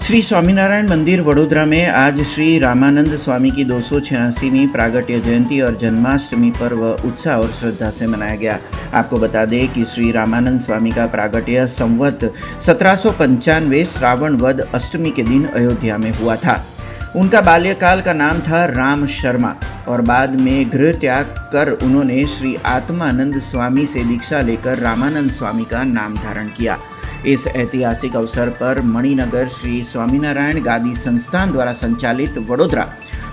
श्री स्वामीनारायण मंदिर वडोदरा में आज श्री रामानंद स्वामी की 286वीं प्रागट्य जयंती और जन्माष्टमी पर्व उत्साह और श्रद्धा से मनाया गया। आपको बता दें कि श्री रामानंद स्वामी का प्रागट्य संवत 1795 श्रावण वद अष्टमी के दिन अयोध्या में हुआ था। उनका बाल्यकाल का नाम था राम शर्मा और बाद में गृह त्याग कर उन्होंने श्री आत्मानंद स्वामी से दीक्षा लेकर रामानंद स्वामी का नाम धारण किया। इस ऐतिहासिक अवसर पर मणिनगर श्री स्वामीनारायण गादी संस्थान द्वारा संचालित वडोदरा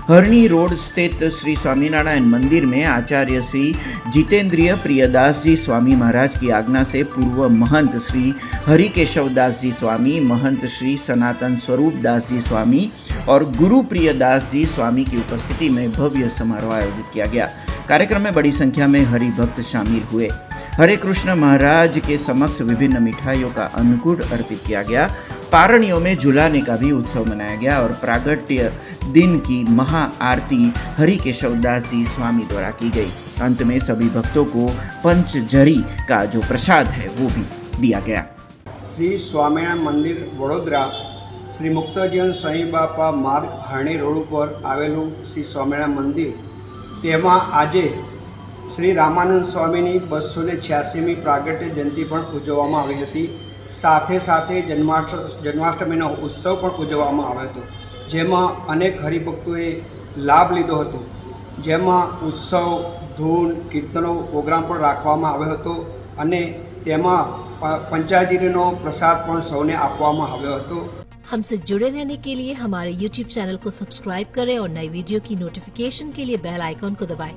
हरणी रोड स्थित श्री स्वामीनारायण मंदिर में आचार्य श्री जितेंद्रिय प्रियदास जी स्वामी महाराज की आज्ञा से पूर्व महंत श्री हरिकेशवदास जी स्वामी, महंत श्री सनातन स्वरूप दास जी स्वामी और गुरु प्रियदास जी स्वामी की उपस्थिति में भव्य समारोह आयोजित किया गया। कार्यक्रम में बड़ी संख्या में हरिभक्त शामिल हुए। हरे कृष्ण महाराज के समक्ष विभिन्न मिठाइयों का अन्नकूट अर्पित किया गया। पारणियों में झुलाने का भी उत्सव मनाया गया और प्रागट्य दिन की महा आरती हरिकेशवदास जी स्वामी द्वारा की गई। अंत में सभी भक्तों को पंचजरी का जो प्रसाद है वो भी दिया गया। श्री स्वामीनारायण मंदिर वडोदरा श्री मुक्तजीवन स्वामी बापा मार्ग हरणी रोड पर आवेलू श्री स्वामीनारायण मंदिर तेमां आजे श्री रामानंद स्वामीनी 286મી प्रागट्य जयंती पण उजवવામાં આવી હતી। સાથે સાથે જન્માષ્ટમીનો ઉત્સવ પણ ઉજવવામાં આવ્યો હતો, જેમાં અનેક હરિભક્તોએ લાભ લીધો હતો। જેમાં ઉત્સવ, ધૂન, કીર્તનો પ્રોગ્રામ પણ રાખવામાં આવ્યો હતો અને તેમાં પંચાજીરીનો પ્રસાદ પણ સૌને આપવામાં આવ્યો હતો। हमसे जुड़े रहने के लिए हमारे YouTube चैनल को सब्सक्राइब करें और नई वीडियो की नोटिफिकेशन के लिए बेल आइकॉन को दबाएं।